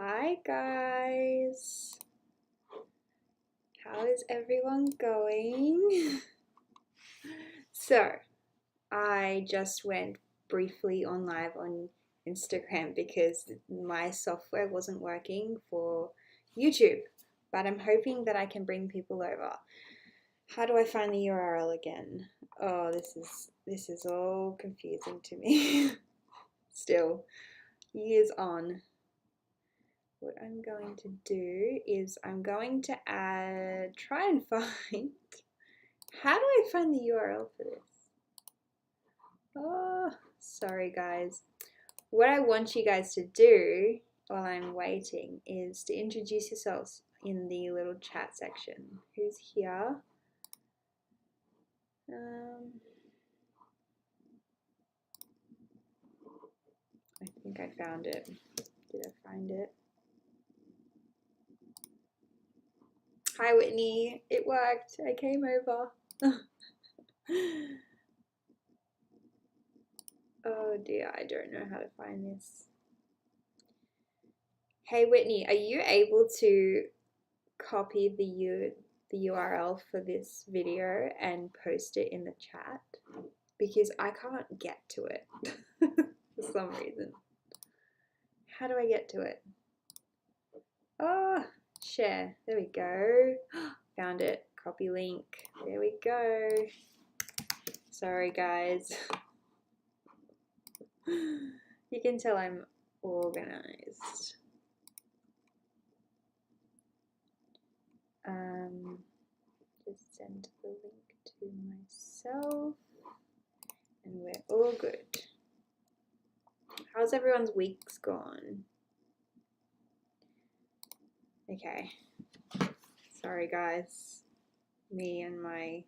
Hi guys, how is everyone going? So, I just went briefly on live on Instagram because my software wasn't working for YouTube, but I'm hoping that I can bring people over. How do I find the URL again? Oh, this is all confusing to me. Still, years on. What I'm going to do is I'm going to try and find, how do I find the URL for this? Oh, sorry guys. What I want you guys to do while I'm waiting is to introduce yourselves in the little chat section. Who's here? I think I found it. Did I find it? Hi Whitney, it worked. I came over. Oh dear, I don't know how to find this. Hey Whitney, are you able to copy the URL for this video and post it in the chat? Because I can't get to it for some reason. How do I get to it? Oh, share. There we go. Found it. Copy link. There we go. Sorry guys. You can tell I'm organized. Just send the link to myself and we're all good. How's everyone's weeks gone? Okay. Sorry guys. Me and my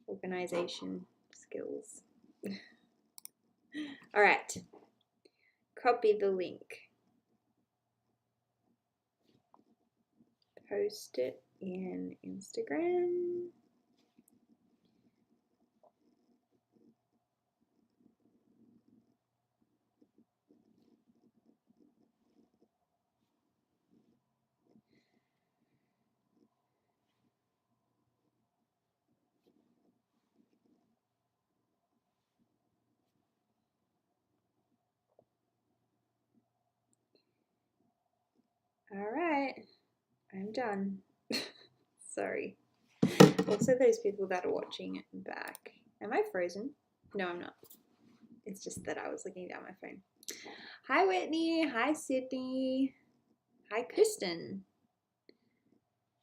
organization skills. All right. Copy the link. Post it in Instagram. All right. I'm done. Sorry. Also, those people that are watching it back. Am I frozen? No, I'm not. It's just that I was looking down my phone. Hi, Whitney. Hi, Sydney. Hi, Kristen.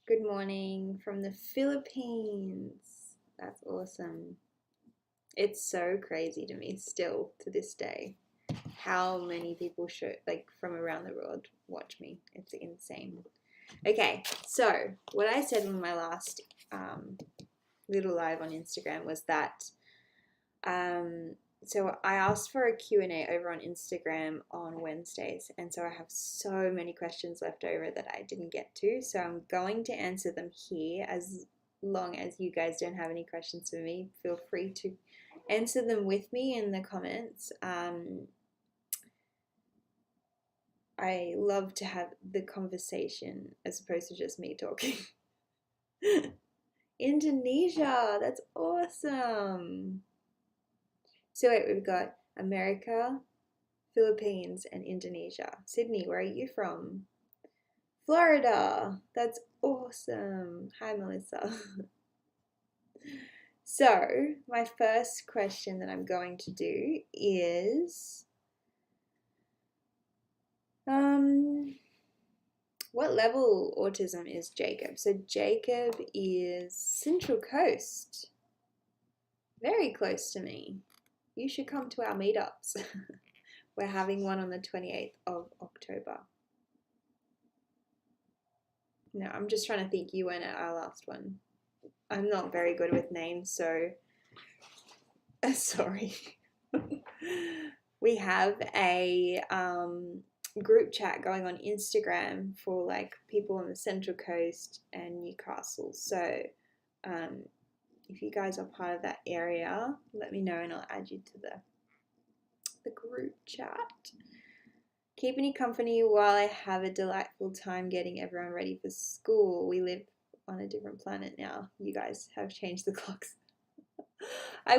Good morning from the Philippines. That's awesome. It's so crazy to me still to this day how many people from around the world watch me. It's insane. Okay, so what I said in my last little live on Instagram was that so I asked for a Q&A over on Instagram on Wednesdays, and so I have so many questions left over that I didn't get to, so I'm going to answer them here. As long as you guys don't have any questions for me, feel free to answer them with me in the comments. I love to have the conversation as opposed to just me talking. Indonesia, that's awesome. So wait, we've got America, Philippines, and Indonesia. Sydney, where are you from? Florida, that's awesome. Hi, Melissa. So, my first question that I'm going to do is, what level autism is Jacob? So Jacob is Central Coast, very close to me. You should come to our meetups. We're having one on the 28th of October. No, I'm just trying to think. You weren't at our last one. I'm not very good with names, so sorry. We have a group chat going on Instagram for like people on the Central Coast and Newcastle. So if you guys are part of that area, let me know and I'll add you to the group chat. Keep any company while I have a delightful time getting everyone ready for school. We live on a different planet now. You guys have changed the clocks. I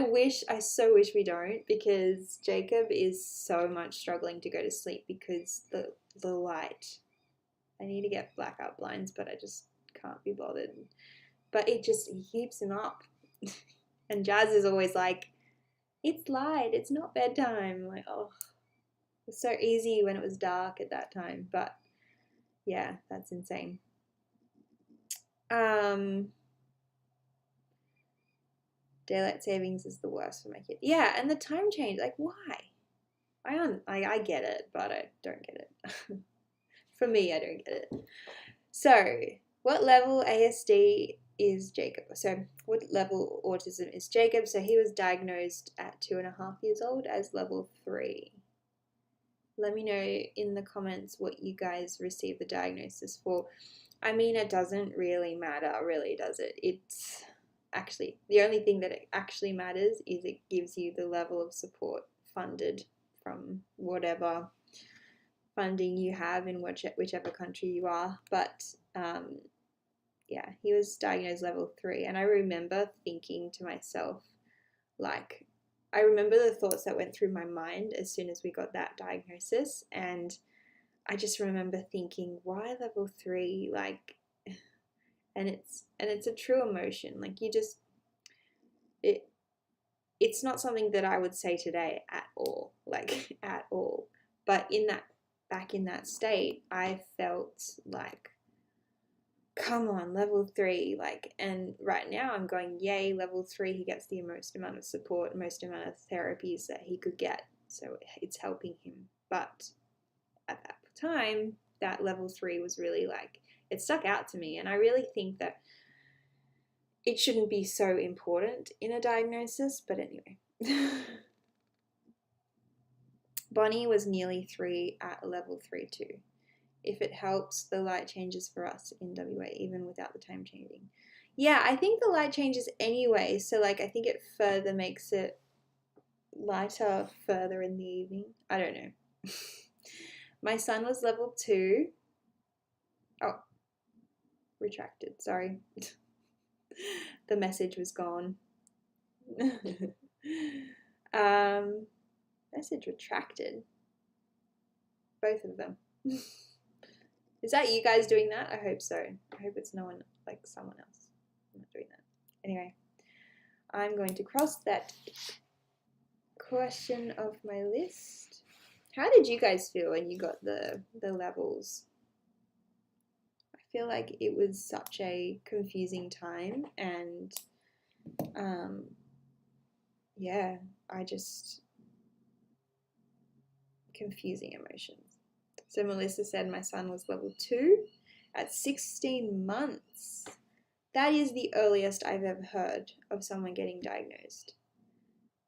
so wish we don't, because Jacob is so much struggling to go to sleep because the light. I need to get blackout blinds, but I just can't be bothered. But it keeps him up. And Jazz is always like, it's light, it's not bedtime. I'm like, oh, it was so easy when it was dark at that time. But yeah, that's insane. Daylight savings is the worst for my kid. Yeah, and the time change, like, why? I get it, but I don't get it. For me, I don't get it. So, what level ASD is Jacob? So, what level autism is Jacob? So, he was diagnosed at 2.5 years old as level 3. Let me know in the comments what you guys received the diagnosis for. I mean, it doesn't really matter, really, does it? It's actually, the only thing that it actually matters is it gives you the level of support funded from whatever funding you have in whichever country you are. But yeah, he was diagnosed level 3, and I remember thinking to myself, like, I remember the thoughts that went through my mind as soon as we got that diagnosis, and I just remember thinking, why level 3? Like, and it's a true emotion. Like, you just it's not something that I would say today at all, like at all. But back in that state, I felt like, come on, level 3, like, and right now I'm going, yay, level 3, he gets the most amount of support, most amount of therapies that he could get, so it's helping him. But at that time, that level 3 was really like, it stuck out to me, and I really think that it shouldn't be so important in a diagnosis, but anyway. Bonnie was nearly 3 at level 3 too. If it helps, the light changes for us in WA, even without the time changing. Yeah, I think the light changes anyway, so like I think it further makes it lighter further in the evening. I don't know. My son was level 2. Oh, retracted, sorry. The message was gone. Message retracted. Both of them. Is that you guys doing that? I hope so. I hope it's no one, like someone else. I'm not doing that. Anyway, I'm going to cross that question off my list. How did you guys feel when you got the levels? I feel like it was such a confusing time, and yeah, confusing emotions. So Melissa said my son was level 2 at 16 months. That is the earliest I've ever heard of someone getting diagnosed.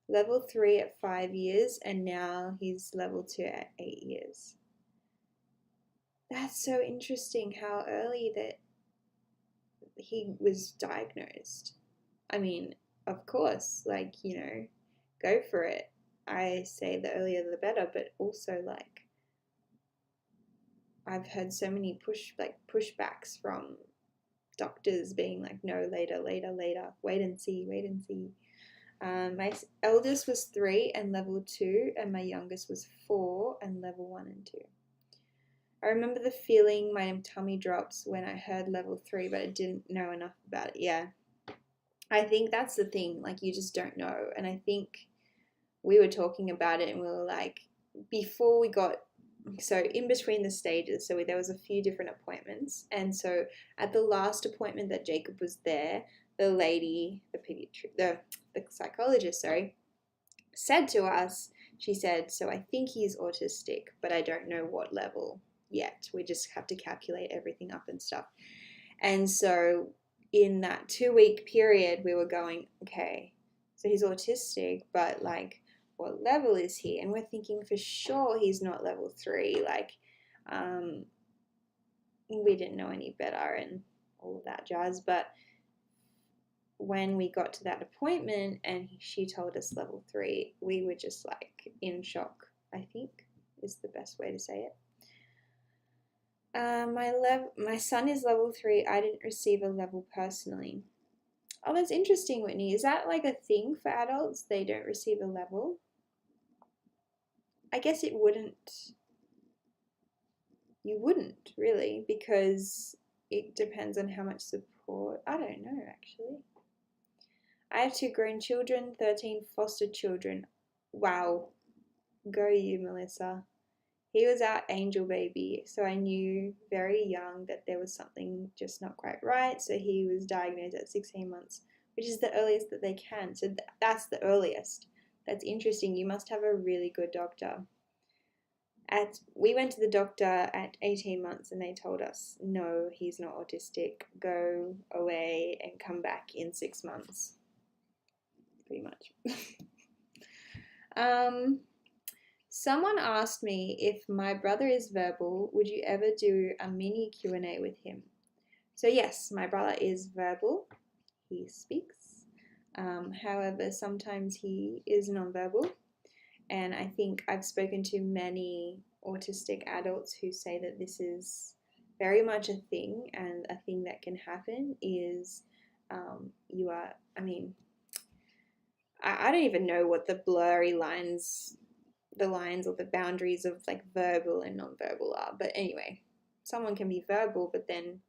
Level 3 at 5 years, and now he's level 2 at 8 years. That's so interesting how early that he was diagnosed. I mean, of course, like, you know, go for it. I say the earlier the better, but also, like, I've heard so many pushbacks from doctors being like, no, later, wait and see. My eldest was 3 and level 2, and my youngest was 4 and level 1 and 2. I remember the feeling my tummy drops when I heard level 3, but I didn't know enough about it. Yeah, I think that's the thing, like, you just don't know. And I think we were talking about it, and we were like, before we got, so in between the stages, so there was a few different appointments, and so at the last appointment that Jacob was there, the lady, the psychologist, said to us, she said, so I think he's autistic, but I don't know what level yet. We just have to calculate everything up and stuff. And so in that 2-week period, we were going, okay, so he's autistic, but like, what level is he? And we're thinking for sure he's not level 3. Like, we didn't know any better and all of that jazz. But when we got to that appointment and she told us level 3, we were just like in shock, I think is the best way to say it. My son is level 3. I didn't receive a level personally. Oh, that's interesting, Whitney. Is that like a thing for adults? They don't receive a level? I guess it wouldn't. You wouldn't really, because it depends on how much support. I don't know, actually. I have 2 grown children, 13 foster children. Wow. Go you, Melissa. He was our angel baby, so I knew very young that there was something just not quite right. So he was diagnosed at 16 months, which is the earliest that they can. So that's the earliest. That's interesting. You must have a really good doctor. We went to the doctor at 18 months and they told us, no, he's not autistic. Go away and come back in 6 months. Pretty much. Someone asked me if my brother is verbal, would you ever do a mini Q&A with him? So yes, my brother is verbal. He speaks. However, sometimes he is nonverbal. And I think I've spoken to many autistic adults who say that this is very much a thing, and a thing that can happen is I don't even know what the blurry lines, the lines or the boundaries of like verbal and nonverbal are. But anyway, someone can be verbal, but then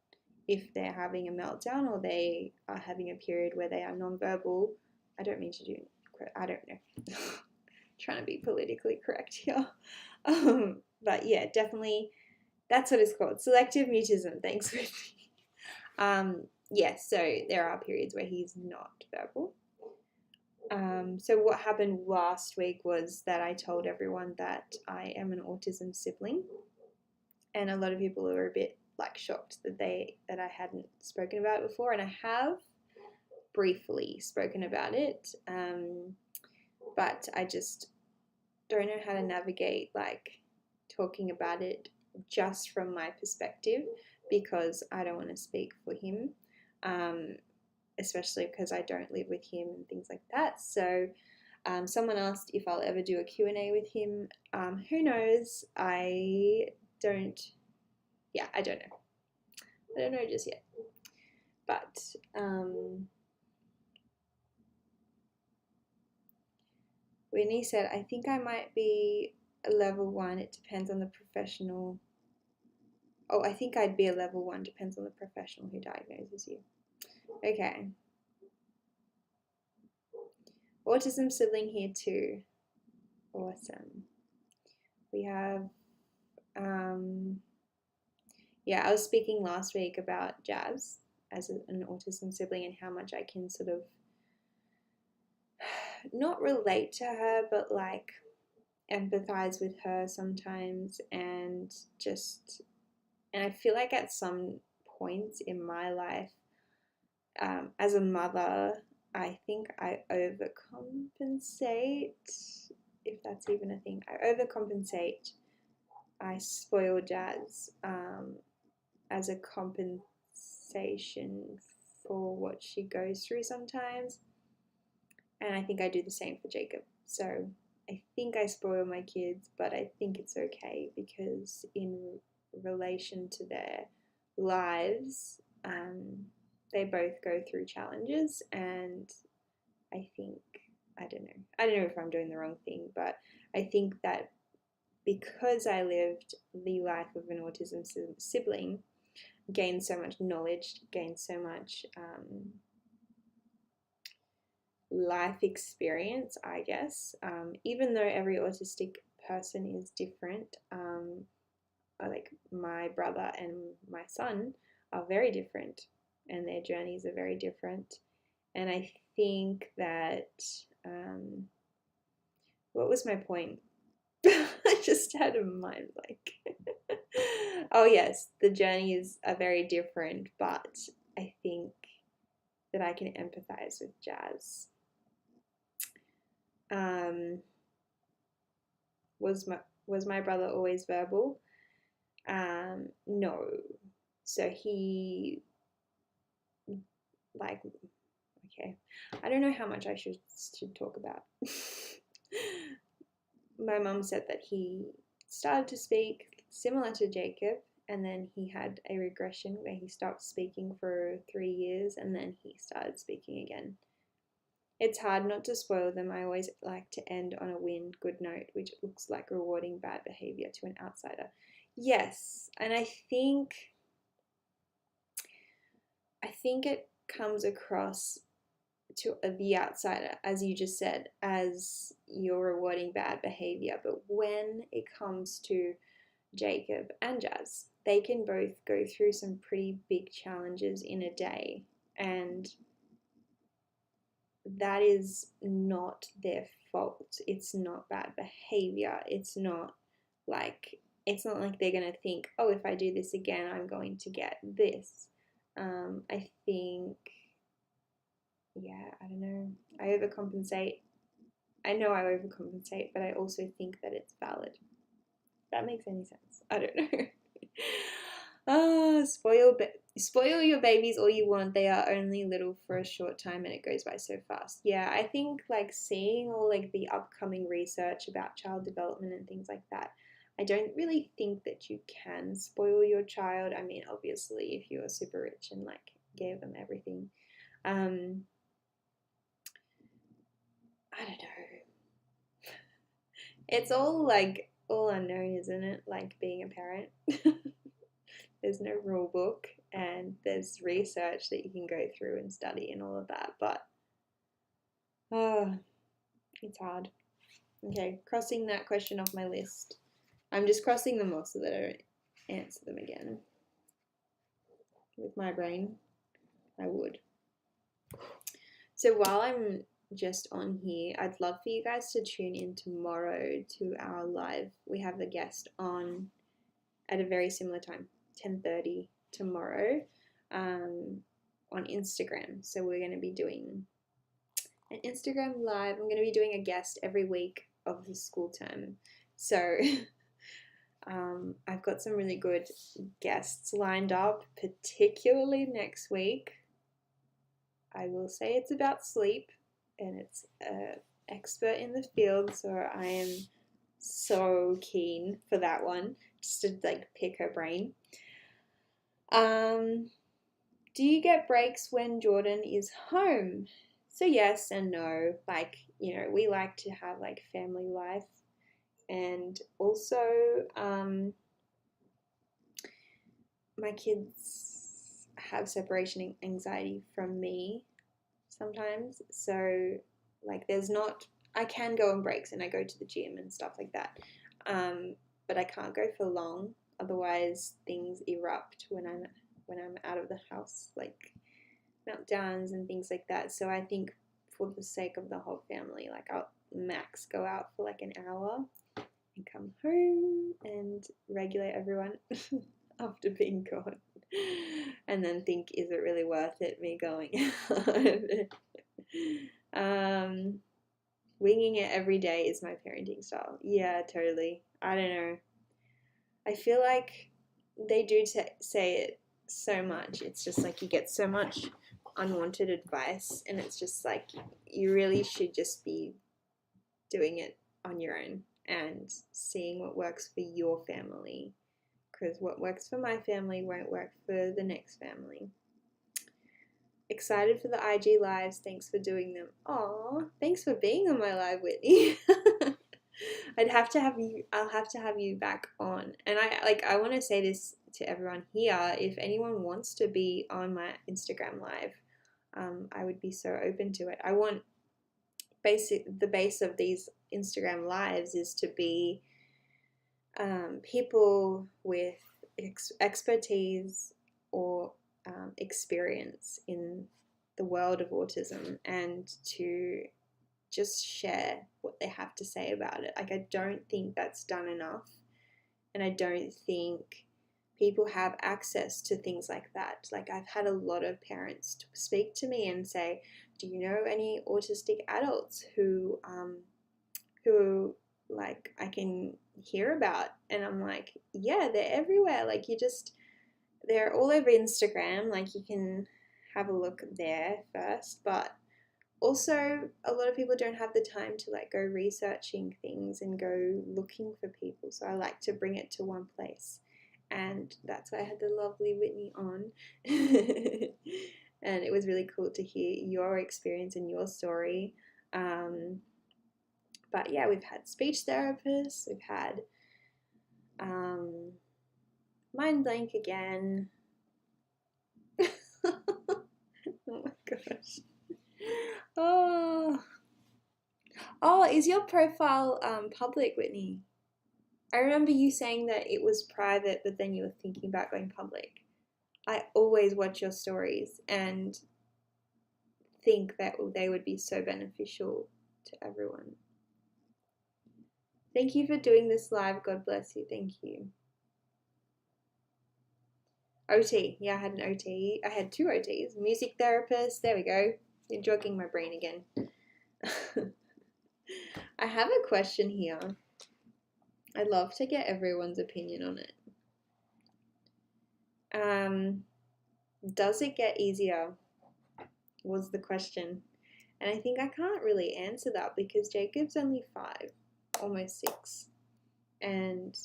if they're having a meltdown or they are having a period where they are nonverbal, I don't mean to do, I don't know. Trying to be politically correct here. But yeah, definitely that's what it's called. Selective mutism. Thanks, Whitney. Yes, so there are periods where he's not verbal. So what happened last week was that I told everyone that I am an autism sibling, and a lot of people were a bit like shocked that I hadn't spoken about it before, and I have briefly spoken about it, but I just don't know how to navigate like talking about it just from my perspective, because I don't want to speak for him, especially because I don't live with him and things like that. So someone asked if I'll ever do a Q&A with him. Who knows? I don't know. I don't know just yet. But Winnie said, I think I might be a level 1. It depends on the professional. Oh, I think I'd be a level 1. Depends on the professional who diagnoses you. Okay. Autism sibling here too. Awesome. We have, I was speaking last week about Jazz as an autism sibling and how much I can sort of not relate to her, but like empathize with her sometimes, and I feel like at some points in my life, as a mother, I think I overcompensate, if that's even a thing. I overcompensate. I spoil Jazz as a compensation for what she goes through sometimes. And I think I do the same for Jacob. So I think I spoil my kids, but I think it's okay, because in relation to their lives, they both go through challenges, and I think, I don't know if I'm doing the wrong thing, but I think that because I lived the life of an autism sibling, gained so much knowledge, gained so much life experience, I guess. Even though every autistic person is different, like my brother and my son are very different, and their journeys are very different. And I think that, what was my point? I just had a mind blank. Oh yes, the journeys are very different, but I think that I can empathize with Jazz. Was my brother always verbal? No. So he, like, okay, I don't know how much I should talk about. My mum said that he started to speak similar to Jacob, and then he had a regression where he stopped speaking for 3 years and then he started speaking again. It's hard not to spoil them. I always like to end on a win, good note, which looks like rewarding bad behavior to an outsider. Yes, and I think it comes across to the outsider, as you just said, as you're rewarding bad behavior. But when it comes to Jacob and Jazz, they can both go through some pretty big challenges in a day, and that is not their fault. It's not bad behavior. It's not like they're going to think, oh, if I do this again, I'm going to get this. I think, yeah, I don't know. I overcompensate. I know I overcompensate, but I also think that it's valid. If that makes any sense. I don't know. Spoil your babies all you want. They are only little for a short time and it goes by so fast. Yeah, I think like seeing all like the upcoming research about child development and things like that, I don't really think that you can spoil your child. I mean, obviously, if you are super rich and like gave them everything, I don't know. It's all like all unknown, isn't it? Like being a parent. There's no rule book and there's research that you can go through and study and all of that, but it's hard. Okay, crossing that question off my list. I'm just crossing them off so that I don't answer them again. With my brain, I would. So while I'm just on here, I'd love for you guys to tune in tomorrow to our live. We have a guest on at a very similar time, 10:30 tomorrow, on Instagram. So we're going to be doing an Instagram live. I'm going to be doing a guest every week of the school term. So I've got some really good guests lined up, particularly next week. I will say it's about sleep, and it's an expert in the field, so I am so keen for that one, just to like pick her brain. Do you get breaks when Jordan is home? So yes and no. Like, you know, we like to have like family life, and also my kids have separation anxiety from me sometimes. So like there's not, I can go on breaks and I go to the gym and stuff like that. But I can't go for long. Otherwise things erupt when I'm out of the house, like meltdowns and things like that. So I think for the sake of the whole family, like I'll max go out for like an hour and come home and regulate everyone after being gone, and then think, is it really worth it me going winging it every day is my parenting style. Yeah, totally. I don't know. I feel like they do say it so much. It's just like you get so much unwanted advice, and it's just like you really should just be doing it on your own and seeing what works for your family, because what works for my family won't work for the next family. Excited for the IG lives. Thanks for doing them. Aw, thanks for being on my live, Whitney. I'll have to have you back on. And I want to say this to everyone here. If anyone wants to be on my Instagram live, I would be so open to it. I want the base of these Instagram lives is to be people with expertise or experience in the world of autism, and to just share what they have to say about it. Like, I don't think that's done enough, and I don't think people have access to things like that. Like, I've had a lot of parents speak to me and say, do you know any autistic adults who like I can hear about? And I'm like, yeah, they're everywhere. Like, they're all over Instagram. Like, you can have a look there first, but also a lot of people don't have the time to like go researching things and go looking for people. So I like to bring it to one place. and that's why I had the lovely Whitney on. And it was really cool to hear your experience and your story. But yeah, we've had speech therapists, we've had mind blank again. Oh my gosh. Oh, is your profile public, Whitney? I remember you saying that it was private, but then you were thinking about going public. I always watch your stories and think that they would be so beneficial to everyone. Thank you for doing this live. God bless you. Thank you. OT. Yeah, I had an OT. I had 2 OTs. Music therapist. There we go. You're jogging my brain again. I have a question here. I'd love to get everyone's opinion on it. Does it get easier? Was the question. And I think I can't really answer that because Jacob's only 5, almost 6. And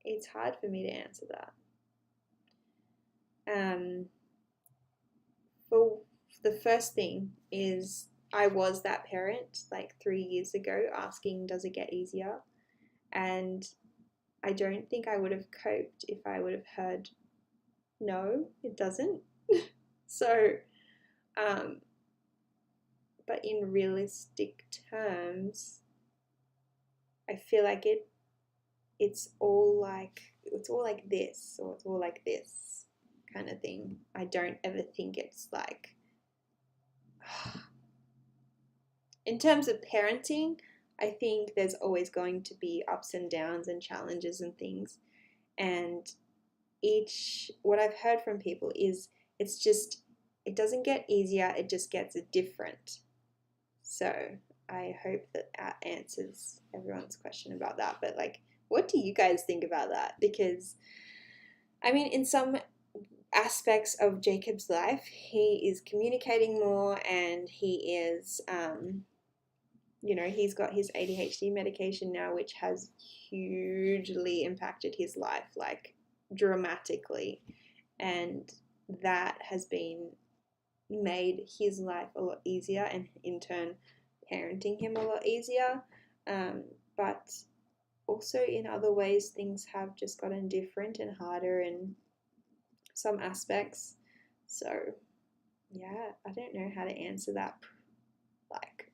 it's hard for me to answer that. For the first thing is I was that parent like 3 years ago asking, does it get easier? And I don't think I would have coped if I would have heard, no, it doesn't. So, but in realistic terms, I feel like it's all like this, or it's all like this kind of thing. I don't ever think it's like, in terms of parenting, I think there's always going to be ups and downs and challenges and things. And what I've heard from people is it doesn't get easier, it just gets different. So I hope that answers everyone's question about that. But like, what do you guys think about that? Because I mean, in some aspects of Jacob's life, he is communicating more, and he is he's got his ADHD medication now, which has hugely impacted his life, like dramatically. And that has made his life a lot easier, and in turn parenting him a lot easier. But also in other ways, things have just gotten different and harder in some aspects. So yeah, I don't know how to answer that. Like,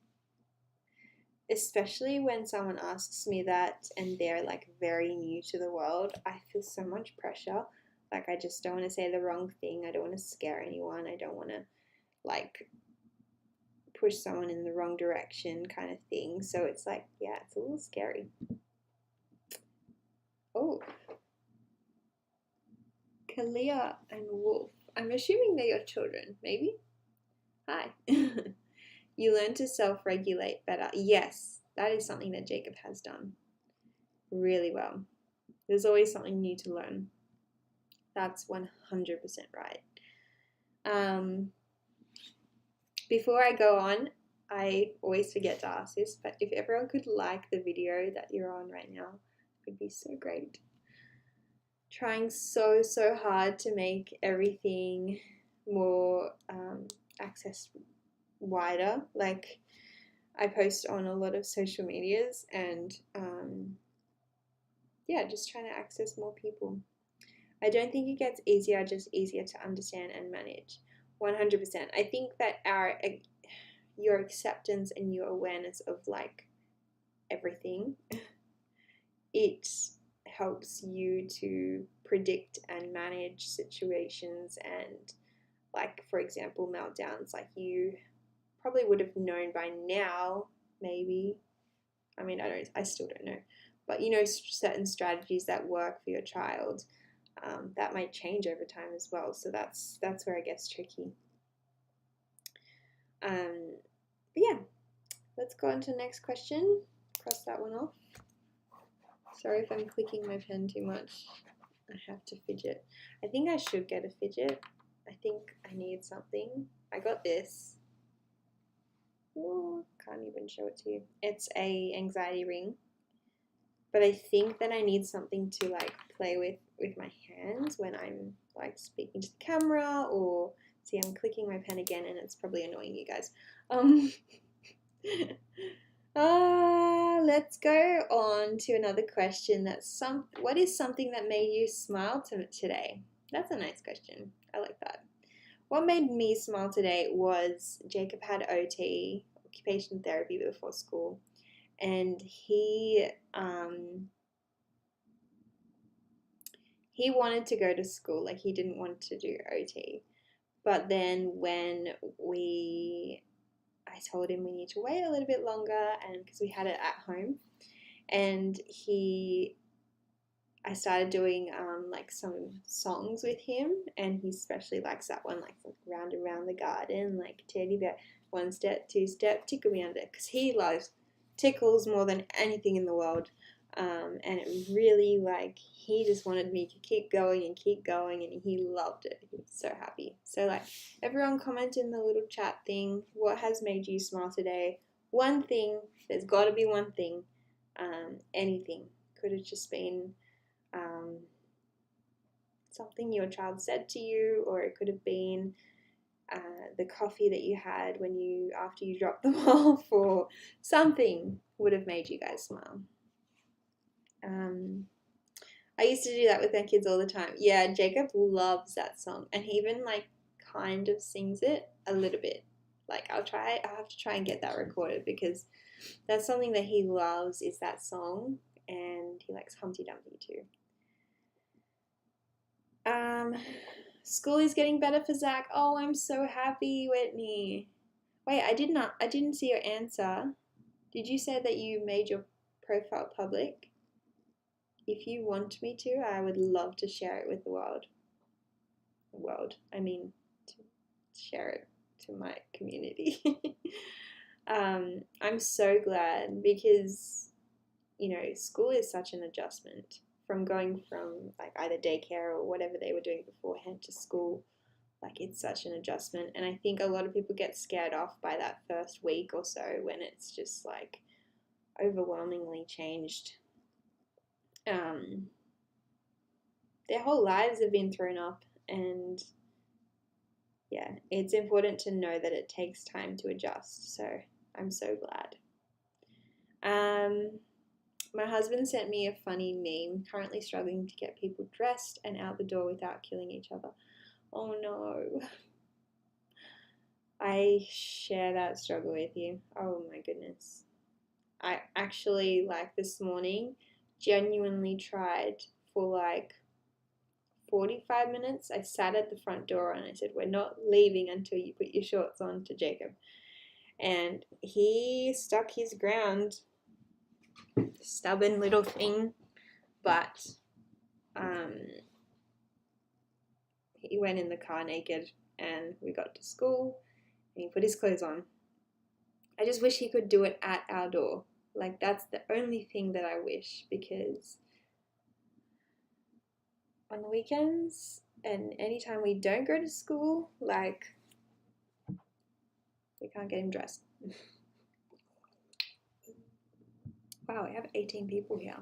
especially when someone asks me that and they're like very new to the world, I feel so much pressure. Like, I just don't want to say the wrong thing. I don't want to scare anyone. I don't want to like push someone in the wrong direction kind of thing. So it's like, yeah, it's a little scary. Oh, Kalia and Wolf. I'm assuming they're your children, maybe? Hi. You learn to self-regulate better. Yes, that is something that Jacob has done really well. There's always something new to learn. That's 100% right. Before I go on, I always forget to ask this, but if everyone could like the video that you're on right now, it would be so great. Trying so hard to make everything more access wider. Like, I post on a lot of social medias, and yeah, just trying to access more people. I don't think it gets easier, just easier to understand and manage. 100%. I think that your acceptance and your awareness of like everything, it helps you to predict and manage situations, and like, for example, meltdowns. Like, you probably would have known by now, maybe. I mean, I still don't know, but certain strategies that work for your child, that might change over time as well. So that's where it gets tricky. But yeah, let's go on to the next question. Cross that one off. Sorry if I'm clicking my pen too much. I have to fidget. I think I should get a fidget. I think I need something. I got this. Oh, can't even show it to you. It's a anxiety ring. But I think that I need something to like play with my hands when I'm like speaking to the camera, or see, I'm clicking my pen again and it's probably annoying you guys. Let's go on to another question. What is something that made you smile today? That's a nice question. I like that. What made me smile today was Jacob had OT, occupation therapy, before school, and he wanted to go to school. Like, he didn't want to do OT. But then when I told him we need to wait a little bit longer, and because we had it at home, and I started doing like some songs with him, and he especially likes that one, like round and round the garden, like teddy bear, one step, two step, tickle me under, because he loves tickles more than anything in the world. And it really, like, he just wanted me to keep going, and he loved it. He was so happy. So, like, everyone comment in the little chat thing, what has made you smile today? One thing, there's got to be one thing. Anything. Could have just been something your child said to you, or it could have been the coffee that you had after you dropped them off, or something would have made you guys smile. I used to do that with my kids all the time. Yeah, Jacob loves that song, and he even like kind of sings it a little bit. Like, I'll have to try and get that recorded, because that's something that he loves, is that song, and he likes Humpty Dumpty too. School is getting better for Zach. Oh, I'm so happy, Whitney. Wait, I didn't see your answer. Did you say that you made your profile public? If you want me to, I would love to share it with the world. To share it to my community. I'm so glad, because, school is such an adjustment from going from like either daycare or whatever they were doing beforehand to school. Like, it's such an adjustment, and I think a lot of people get scared off by that first week or so, when it's just like overwhelmingly changed. Their whole lives have been thrown up, and yeah, it's important to know that it takes time to adjust. So I'm so glad. My husband sent me a funny meme. Currently struggling to get people dressed and out the door without killing each other. Oh no. I share that struggle with you. Oh my goodness. I actually, like, this morning, genuinely tried for like 45 minutes. I sat at the front door and I said, "We're not leaving until you put your shorts on," to Jacob. And he stuck his ground. Stubborn little thing. But he went in the car naked, and we got to school and he put his clothes on. I just wish he could do it at our door. Like, that's the only thing that I wish, because on the weekends and anytime we don't go to school, like, we can't get him dressed. Wow, we have 18 people here.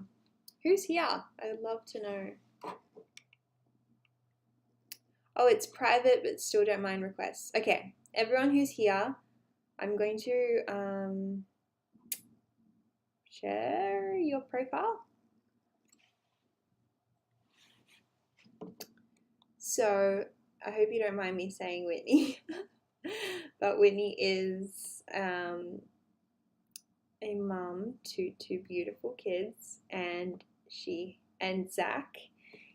Who's here? I'd love to know. Oh, it's private, but still don't mind requests. Okay, everyone who's here, I'm going to share your profile. So I hope you don't mind me saying Whitney, but Whitney is a mum to two beautiful kids, and Zach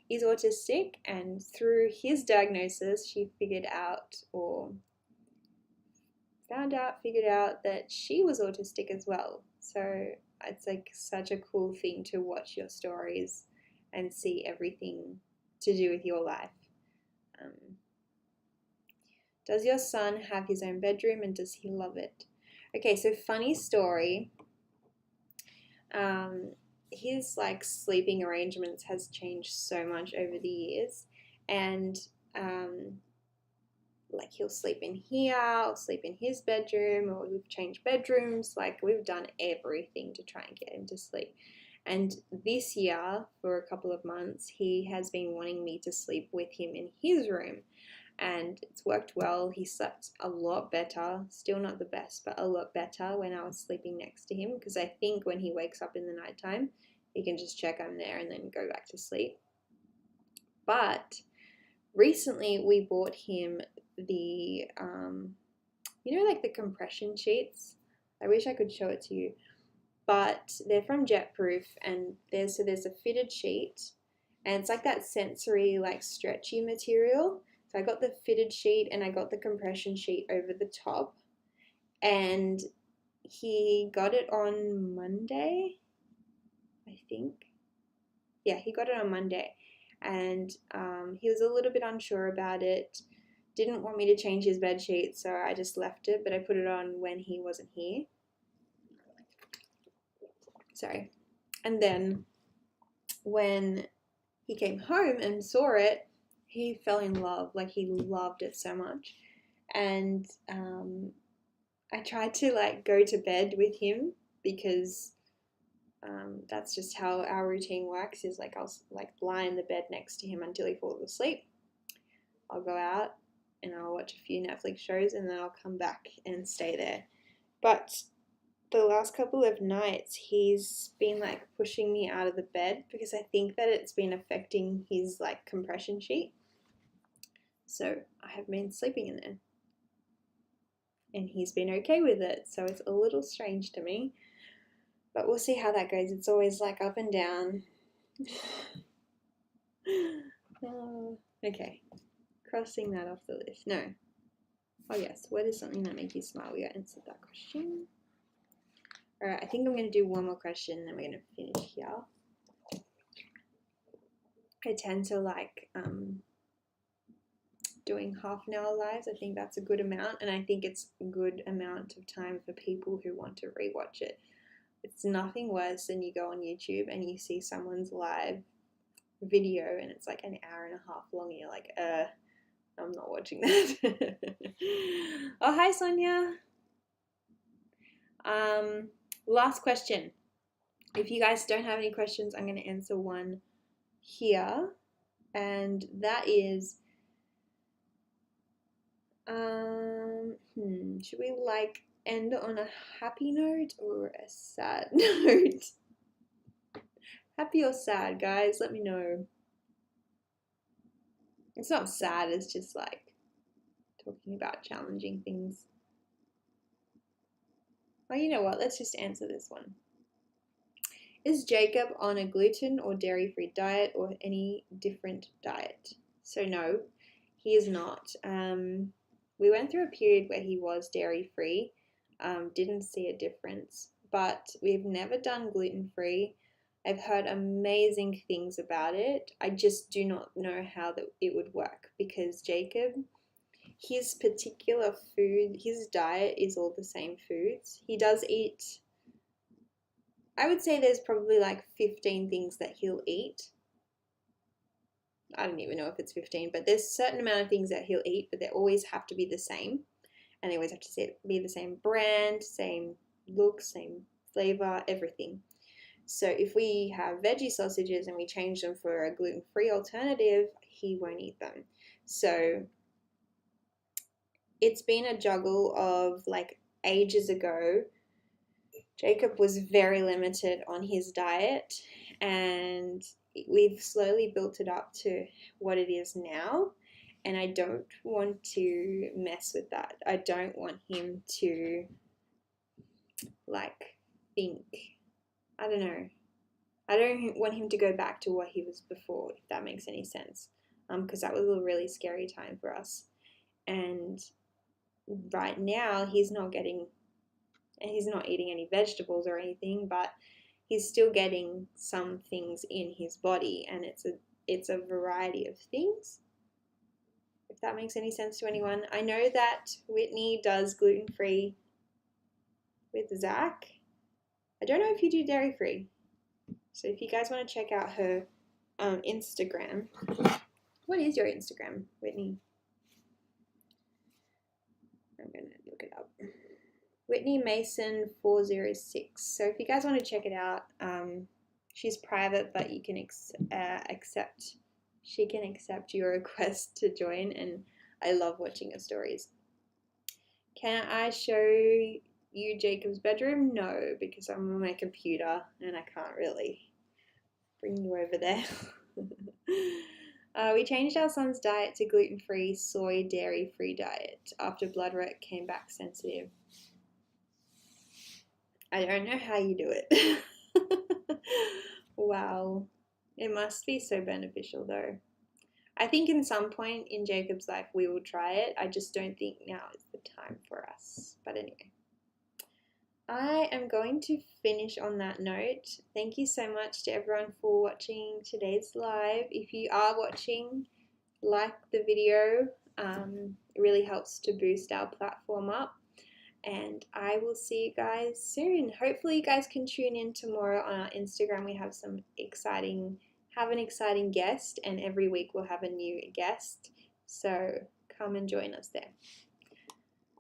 is autistic, and through his diagnosis, she figured out that she was autistic as well. So it's like such a cool thing to watch your stories and see everything to do with your life. Does your son have his own bedroom, and does he love it? Okay, so funny story. His like sleeping arrangements has changed so much over the years, and like, he'll sleep in here, or sleep in his bedroom, or we've changed bedrooms. Like, we've done everything to try and get him to sleep. And this year, for a couple of months, he has been wanting me to sleep with him in his room. And it's worked well. He slept a lot better, still not the best, but a lot better when I was sleeping next to him, because I think when he wakes up in the nighttime, he can just check I'm there and then go back to sleep. But recently we bought him the, like the compression sheets. I wish I could show it to you, but they're from Jetproof, and there's a fitted sheet, and it's like that sensory, like stretchy material. So I got the fitted sheet and I got the compression sheet over the top, and he got it on Monday, I think. Yeah, he got it on Monday, and he was a little bit unsure about it. Didn't want me to change his bed sheet, so I just left it, but I put it on when he wasn't here. Sorry. And then when he came home and saw it, he fell in love. Like, he loved it so much. And I tried to like go to bed with him, because that's just how our routine works, is like I'll like lie in the bed next to him until he falls asleep. I'll go out and I'll watch a few Netflix shows, and then I'll come back and stay there. But the last couple of nights he's been like pushing me out of the bed, because I think that it's been affecting his like compression sheet. So I have been sleeping in there, and he's been okay with it. So it's a little strange to me, but we'll see how that goes. It's always like up and down. Okay, crossing that off the list. No. Oh yes, what is something that makes you smile? We answered that question. Alright, I think I'm going to do one more question and then we're going to finish here. I tend to like doing half an hour lives. I think that's a good amount, and I think it's a good amount of time for people who want to rewatch it. It's nothing worse than you go on YouTube and you see someone's live video and it's like an hour and a half long and you're like, I'm not watching that. Oh, hi Sonia. Last question. If you guys don't have any questions, I'm going to answer one here, and that is, should we like end on a happy note or a sad note? Happy or sad, guys? Let me know. It's not sad, it's just like talking about challenging things. Oh, you know what? Let's just answer this one. Is Jacob on a gluten or dairy-free diet or any different diet? So no, he is not. We went through a period where he was dairy-free, didn't see a difference, but we've never done gluten-free. I've heard amazing things about it. I just do not know how that it would work, because Jacob, his particular food, his diet is all the same foods. He does eat, I would say there's probably like 15 things that he'll eat. I don't even know if it's 15, but there's a certain amount of things that he'll eat, but they always have to be the same. And they always have to be the same brand, same look, same flavor, everything. So if we have veggie sausages and we change them for a gluten-free alternative, he won't eat them. So it's been a juggle of like ages ago. Jacob was very limited on his diet, and we've slowly built it up to what it is now. And I don't want to mess with that. I don't want him to like think, I don't know. I don't want him to go back to what he was before, if that makes any sense. Because that was a really scary time for us. And right now he's not eating any vegetables or anything, but he's still getting some things in his body, and it's a variety of things, if that makes any sense to anyone. I know that Whitney does gluten-free with Zach. I don't know if you do dairy-free. So if you guys want to check out her Instagram. What is your Instagram, Whitney? I'm going to look it up. Whitney Mason 406. So if you guys want to check it out, she's private, but you can accept. She can accept your request to join, and I love watching her stories. Can I show you Jacob's bedroom? No, because I'm on my computer and I can't really bring you over there. We changed our son's diet to gluten-free, soy, dairy-free diet after blood work came back sensitive. I don't know how you do it. Wow. It must be so beneficial though. I think in some point in Jacob's life we will try it. I just don't think now is the time for us. But anyway, I am going to finish on that note. Thank you so much to everyone for watching today's live. If you are watching, like the video. It really helps to boost our platform up. And I will see you guys soon. Hopefully you guys can tune in tomorrow on our Instagram. We have an exciting guest, and every week we'll have a new guest. So come and join us there.